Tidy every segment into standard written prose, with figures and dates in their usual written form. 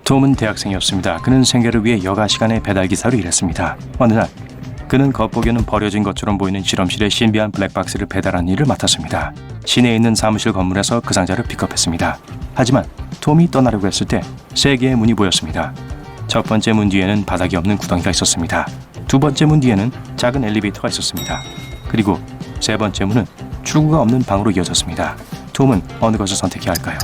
톰은 대학생이었습니다. 그는 생계를 위해 여가 시간에 배달기사로 일했습니다. 어느 날 그는 겉보기에는 버려진 것처럼 보이는 실험실에 신비한 블랙박스를 배달하는 일을 맡았습니다. 시내에 있는 사무실 건물에서 그 상자를 픽업했습니다. 하지만 톰이 떠나려고 했을 때 세 개의 문이 보였습니다. 첫 번째 문 뒤에는 바닥이 없는 구덩이가 있었습니다. 두 번째 문 뒤에는 작은 엘리베이터가 있었습니다. 그리고 세 번째 문은 출구가 없는 방으로 이어졌습니다. 톰은 어느 것을 선택해야 할까요?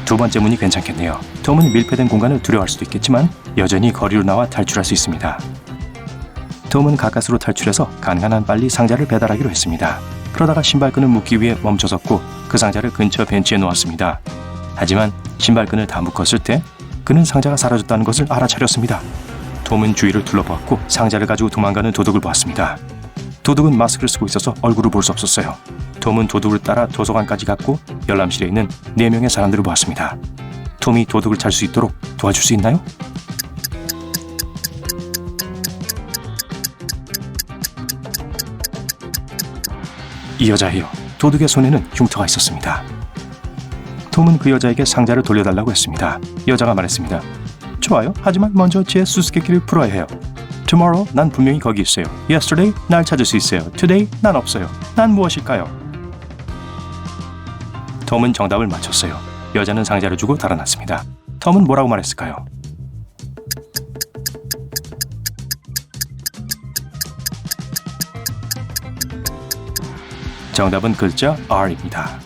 두 번째 문이 괜찮겠네요. 톰은 밀폐된 공간을 두려워할 수도 있겠지만 여전히 거리로 나와 탈출할 수 있습니다. 톰은 가까스로 탈출해서 가능한 한 빨리 상자를 배달하기로 했습니다. 그러다가 신발끈을 묶기 위해 멈춰섰고 그 상자를 근처 벤치에 놓았습니다. 하지만 신발끈을 다 묶었을 때 그는 상자가 사라졌다는 것을 알아차렸습니다. 톰은 주위를 둘러보았고 상자를 가지고 도망가는 도둑을 보았습니다. 도둑은 마스크를 쓰고 있어서 얼굴을 볼 수 없었어요. 톰은 도둑을 따라 도서관까지 갔고 열람실에 있는 4명의 사람들을 보았습니다. 톰이 도둑을 찾을 수 있도록 도와줄 수 있나요? 이 여자예요. 도둑의 손에는 흉터가 있었습니다. 톰은 그 여자에게 상자를 돌려달라고 했습니다. 여자가 말했습니다. 좋아요. 하지만 먼저 제 수수께끼를 풀어야 해요. Tomorrow, 난 분명히 거기 있어요. Yesterday, 날 찾을 수 있어요. Today, 난 없어요. 난 무엇일까요? 톰은 정답을 맞췄어요. 여자는 상자를 주고 달아났습니다. 톰은 뭐라고 말했을까요? 정답은 글자 R입니다.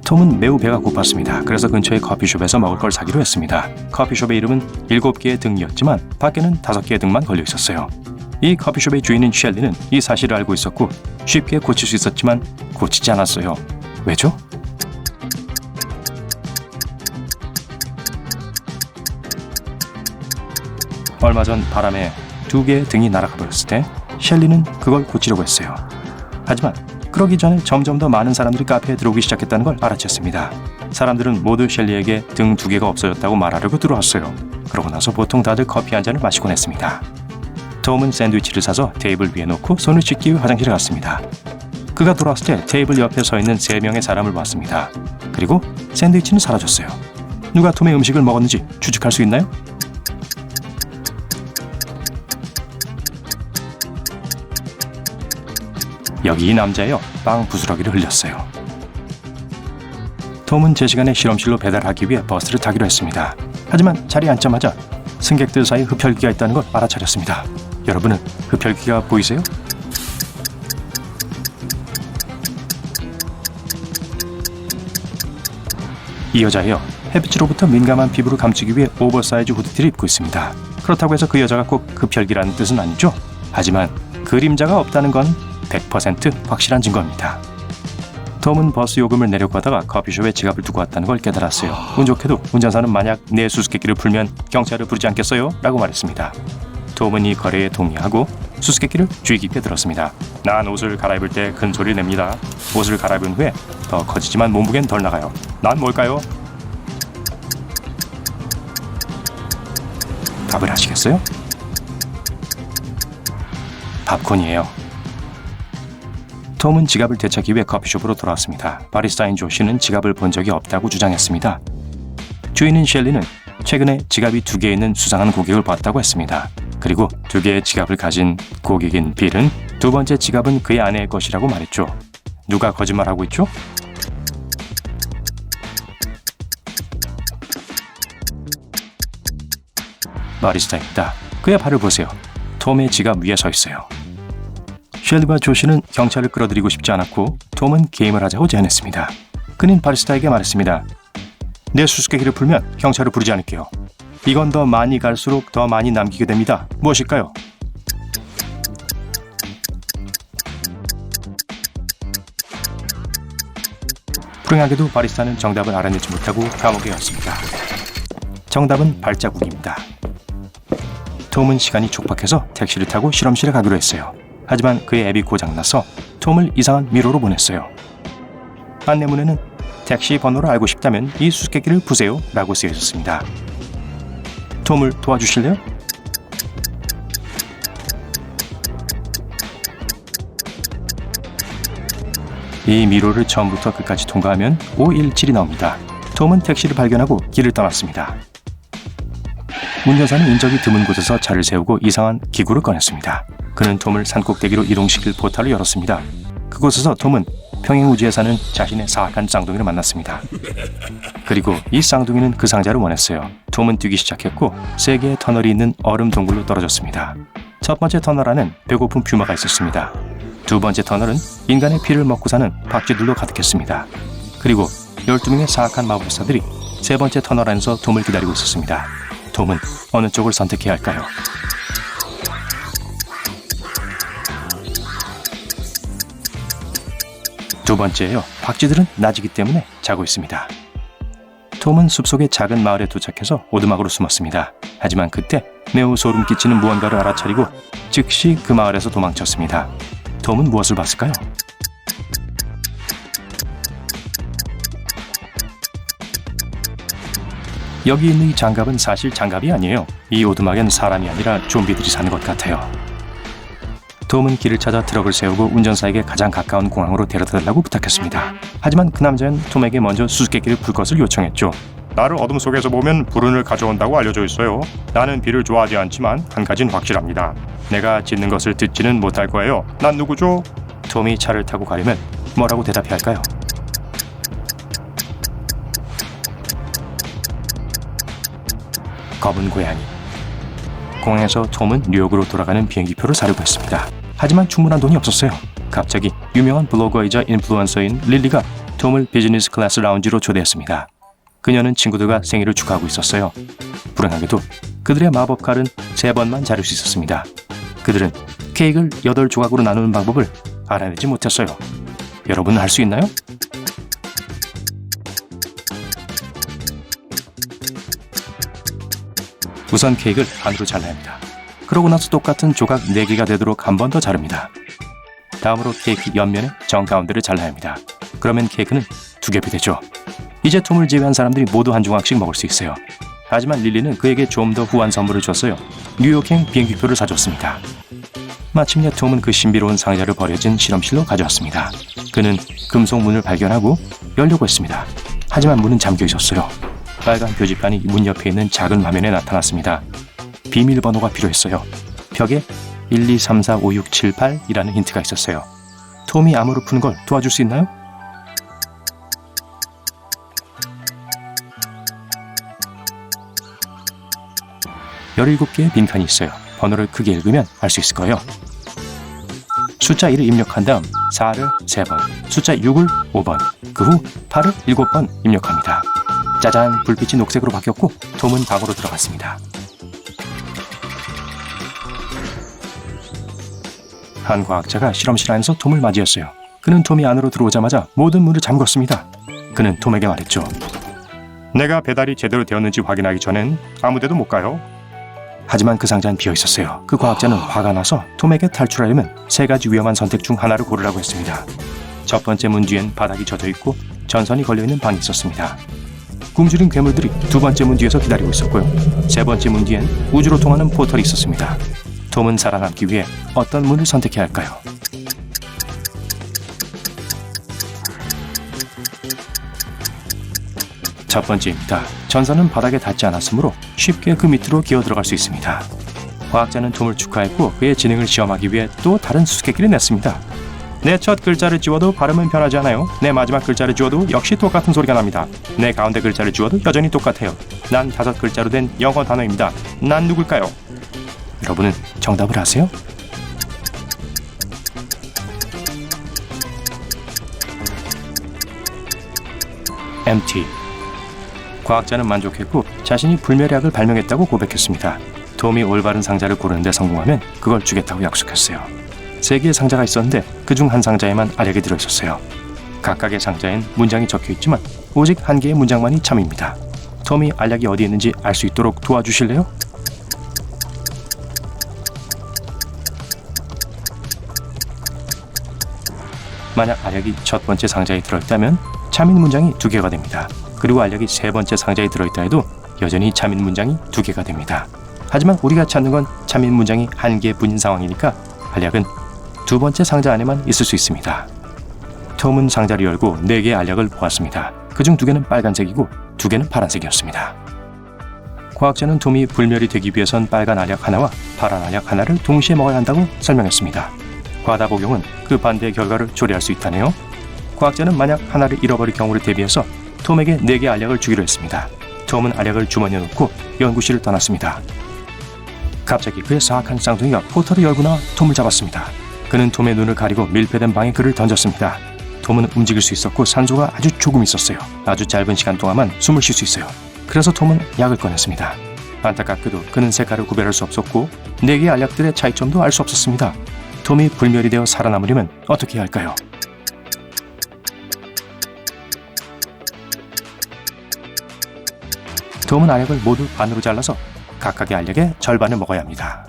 톰은 매우 배가 고팠습니다. 그래서 근처의 커피숍에서 먹을 걸 사기로 했습니다. 커피숍의 이름은 7개의 등이었지만 밖에는 5개의 등만 걸려 있었어요. 이 커피숍의 주인인 셸리는 이 사실을 알고 있었고 쉽게 고칠 수 있었지만 고치지 않았어요. 왜죠? 얼마 전 바람에 2개의 등이 날아가 버렸을 때 셸리는 그걸 고치려고 했어요. 하지만 그러기 전에 점점 더 많은 사람들이 카페에 들어오기 시작했다는 걸 알아챘습니다. 사람들은 모두 셸리에게 등 2개가 없어졌다고 말하려고 들어왔어요. 그러고 나서 보통 다들 커피 한 잔을 마시곤 했습니다. 톰은 샌드위치를 사서 테이블 위에 놓고 손을 씻기 위해 화장실에 갔습니다. 그가 돌아왔을 때 테이블 옆에 서 있는 3명의 사람을 봤습니다. 그리고 샌드위치는 사라졌어요. 누가 톰의 음식을 먹었는지 추측할 수 있나요? 여기 이 남자예요. 빵 부스러기를 흘렸어요. 톰은 제 시간에 실험실로 배달하기 위해 버스를 타기로 했습니다. 하지만 자리에 앉자마자 승객들 사이에 흡혈귀가 있다는 걸 알아차렸습니다. 여러분은 흡혈귀가 보이세요? 이 여자예요. 햇빛으로부터 민감한 피부를 감추기 위해 오버사이즈 후드티를 입고 있습니다. 그렇다고 해서 그 여자가 꼭 흡혈귀라는 뜻은 아니죠. 하지만 그림자가 없다는 건 100% 확실한 증거입니다. 톰은 버스 요금을 내려고 하다가 커피숍에 지갑을 두고 왔다는 걸 깨달았어요. 운 좋게도 운전사는 만약 내 수수께끼를 풀면 경찰을 부르지 않겠어요? 라고 말했습니다. 톰은 이 거래에 동의하고 수수께끼를 주의 깊게 들었습니다. 난 옷을 갈아입을 때 큰 소리를 냅니다. 옷을 갈아입은 후에 더 커지지만 몸무게는 덜 나가요. 난 뭘까요? 답을 아시겠어요? 팝콘이에요. 톰은 지갑을 되찾기 위해 커피숍으로 돌아왔습니다. 바리스타인 조 씨는 지갑을 본 적이 없다고 주장했습니다. 주인인 셸리는 최근에 지갑이 2개 있는 수상한 고객을 봤다고 했습니다. 그리고 2개의 지갑을 가진 고객인 빌은 두 번째 지갑은 그의 아내의 것이라고 말했죠. 누가 거짓말하고 있죠? 바리스타입니다. 그의 발을 보세요. 톰의 지갑 위에 서 있어요. 셸리와 조 씨는 경찰을 끌어들이고 싶지 않았고 톰은 게임을 하자고 제안했습니다. 그는 바리스타에게 말했습니다. 내 수수께끼를 풀면 경찰을 부르지 않을게요. 이건 더 많이 갈수록 더 많이 남기게 됩니다. 무엇일까요? 불행하게도 바리스타는 정답을 알아내지 못하고 감옥에 갔습니다. 정답은 발자국입니다. 톰은 시간이 촉박해서 택시를 타고 실험실에 가기로 했어요. 하지만 그의 앱이 고장나서 톰을 이상한 미로로 보냈어요. 안내문에는 택시 번호를 알고 싶다면 이 수수께끼를 푸세요 라고 쓰여 있었습니다. 톰을 도와주실래요? 이 미로를 처음부터 끝까지 통과하면 517이 나옵니다. 톰은 택시를 발견하고 길을 떠났습니다. 운전사는 인적이 드문 곳에서 차를 세우고 이상한 기구를 꺼냈습니다. 그는 톰을 산꼭대기로 이동시킬 포탈을 열었습니다. 그곳에서 톰은 평행우주에 사는 자신의 사악한 쌍둥이를 만났습니다. 그리고 이 쌍둥이는 그 상자를 원했어요. 톰은 뛰기 시작했고 3개의 터널이 있는 얼음 동굴로 떨어졌습니다. 첫 번째 터널 안엔 배고픈 퓨마가 있었습니다. 두 번째 터널은 인간의 피를 먹고 사는 박쥐들로 가득했습니다. 그리고 12명의 사악한 마법사들이 세 번째 터널 안에서 톰을 기다리고 있었습니다. 톰은 어느 쪽을 선택해야 할까요? 두 번째예요. 박쥐들은 낮이기 때문에 자고 있습니다. 톰은 숲속의 작은 마을에 도착해서 오두막으로 숨었습니다. 하지만 그때 매우 소름 끼치는 무언가를 알아차리고 즉시 그 마을에서 도망쳤습니다. 톰은 무엇을 봤을까요? 여기 있는 이 장갑은 사실 장갑이 아니에요. 이 오두막엔 사람이 아니라 좀비들이 사는 것 같아요. 톰은 길을 찾아 트럭을 세우고 운전사에게 가장 가까운 공항으로 데려다달라고 부탁했습니다. 하지만 그 남자는 톰에게 먼저 수수께끼를 풀 것을 요청했죠. 나를 어둠 속에서 보면 불운을 가져온다고 알려져 있어요. 나는 비를 좋아하지 않지만 한 가지는 확실합니다. 내가 짖는 것을 듣지는 못할 거예요. 난 누구죠? 톰이 차를 타고 가려면 뭐라고 대답해야 할까요? 검은 고양이. 공항에서 톰은 뉴욕으로 돌아가는 비행기표를 사려고 했습니다. 하지만 충분한 돈이 없었어요. 갑자기 유명한 블로거이자 인플루언서인 릴리가 톰을 비즈니스 클래스 라운지로 초대했습니다. 그녀는 친구들과 생일을 축하하고 있었어요. 불행하게도 그들의 마법 칼은 3번만 자를 수 있었습니다. 그들은 케이크를 8조각으로 나누는 방법을 알아내지 못했어요. 여러분은 할 수 있나요? 우선 케이크를 반으로 잘라야 합니다. 그러고 나서 똑같은 조각 4개가 되도록 한 번 더 자릅니다. 다음으로 케이크 옆면의 정가운데를 잘라야 합니다. 그러면 케이크는 2겹이 되죠. 이제 톰을 제외한 사람들이 모두 한 조각씩 먹을 수 있어요. 하지만 릴리는 그에게 좀 더 후한 선물을 줬어요. 뉴욕행 비행기표를 사줬습니다. 마침내 톰은 그 신비로운 상자를 버려진 실험실로 가져왔습니다. 그는 금속 문을 발견하고 열려고 했습니다. 하지만 문은 잠겨 있었어요. 빨간 표지판이 문 옆에 있는 작은 화면에 나타났습니다. 비밀번호가 필요했어요. 벽에 12345678이라는 힌트가 있었어요. 톰이 암호를 푸는 걸 도와줄 수 있나요? 열일곱 개의 빈칸이 있어요. 번호를 크게 읽으면 알 수 있을 거예요. 숫자 1을 입력한 다음 4를 3번, 숫자 6을 5번, 그 후 8을 7번 입력합니다. 짜잔, 불빛이 녹색으로 바뀌었고 톰은 방으로 들어갔습니다. 한 과학자가 실험실 안에서 톰을 맞이했어요. 그는 톰이 안으로 들어오자마자 모든 문을 잠궜습니다. 그는 톰에게 말했죠. 내가 배달이 제대로 되었는지 확인하기 전엔 아무데도 못 가요. 하지만 그 상자는 비어 있었어요. 그 과학자는 화가 나서 톰에게 탈출하려면 3가지 위험한 선택 중 하나를 고르라고 했습니다. 첫 번째 문 뒤엔 바닥이 젖어 있고 전선이 걸려있는 방이 있었습니다. 굶주린 괴물들이 두 번째 문 뒤에서 기다리고 있었고요. 세 번째 문 뒤엔 우주로 통하는 포털이 있었습니다. 톰은 살아남기 위해 어떤 문을 선택해야 할까요? 첫 번째입니다. 전선은 바닥에 닿지 않았으므로 쉽게 그 밑으로 기어 들어갈 수 있습니다. 과학자는 톰을 축하했고 그의 지능을 시험하기 위해 또 다른 수수께끼를 냈습니다. 내 첫 글자를 지워도 발음은 변하지 않아요. 내 마지막 글자를 지워도 역시 똑같은 소리가 납니다. 내 가운데 글자를 지워도 여전히 똑같아요. 난 5글자로 된 영어 단어입니다. 난 누굴까요? 여러분은 정답을 아세요? MT. 과학자는 만족했고 자신이 불멸약을 발명했다고 고백했습니다. 톰이 올바른 상자를 고르는데 성공하면 그걸 주겠다고 약속했어요. 3개의 상자가 있었는데 그중 한 상자에만 알약이 들어있었어요. 각각의 상자엔 문장이 적혀있지만 오직 1개의 문장만이 참입니다. 톰이 알약이 어디 있는지 알 수 있도록 도와주실래요? 만약 알약이 첫 번째 상자에 들어있다면 참인 문장이 2개가 됩니다. 그리고 알약이 3번째 상자에 들어있다 해도 여전히 참인 문장이 2개가 됩니다. 하지만 우리가 찾는 건 참인 문장이 1개뿐인 상황이니까 알약은 2번째 상자 안에만 있을 수 있습니다. 톰은 상자를 열고 4개의 알약을 보았습니다. 그중 2개는 빨간색이고 2개는 파란색이었습니다. 과학자는 톰이 불멸이 되기 위해선 빨간 알약 하나와 파란 알약 하나를 동시에 먹어야 한다고 설명했습니다. 과다 복용은 그 반대의 결과를 초래할 수 있다네요. 과학자는 만약 하나를 잃어버릴 경우를 대비해서 톰에게 4개 알약을 주기로 했습니다. 톰은 알약을 주머니에 넣고 연구실을 떠났습니다. 갑자기 그의 사악한 쌍둥이가 포털을 열고 나와 톰을 잡았습니다. 그는 톰의 눈을 가리고 밀폐된 방에 그를 던졌습니다. 톰은 움직일 수 있었고 산소가 아주 조금 있었어요. 아주 짧은 시간 동안만 숨을 쉴 수 있어요. 그래서 톰은 약을 꺼냈습니다. 안타깝게도 그는 색깔을 구별할 수 없었고 4개의 알약들의 차이점도 알 수 없었습니다. 톰이 불멸이 되어 살아남으려면 어떻게 해야 할까요? 톰은 알약을 모두 반으로 잘라서 각각의 알약의 절반을 먹어야 합니다.